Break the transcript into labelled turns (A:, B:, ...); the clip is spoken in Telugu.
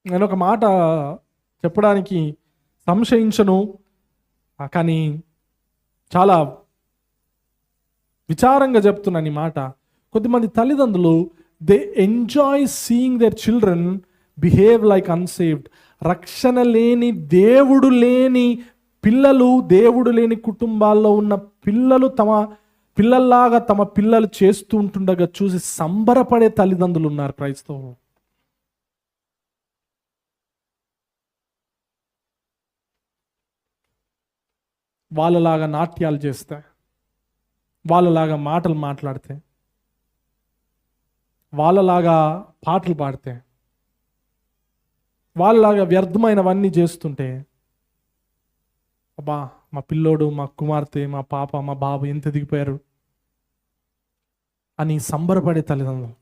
A: నేను ఒక మాట చెప్పడానికి సంశయించను, కానీ చాలా విచారంగా చెప్తున్నాను ఈ మాట. కొద్దిమంది తల్లిదండ్రులు they enjoy seeing their children behave like unsaved. రక్షణ లేని, దేవుడు లేని పిల్లలు, దేవుడు లేని కుటుంబాల్లో ఉన్న పిల్లలు తమ పిల్లల్లాగా తమ పిల్లలు చేస్తూ ఉంటుండగా చూసి సంబరపడే తల్లిదండ్రులు ఉన్నారు క్రైస్తవులు. వాళ్ళలాగా నాట్యాలు చేస్తే, వాళ్ళలాగా మాటలు మాట్లాడితే, వాళ్ళలాగా పాటలు పాడితే, వాళ్ళలాగా వ్యర్థమైనవన్నీ చేస్తుంటే, అబ్బా మా పిల్లోడు, మా కుమార్తె, మా పాప, మా బాబు ఎంత దిగిపోయారు అని సంబరపడే తల్లిదండ్రులు.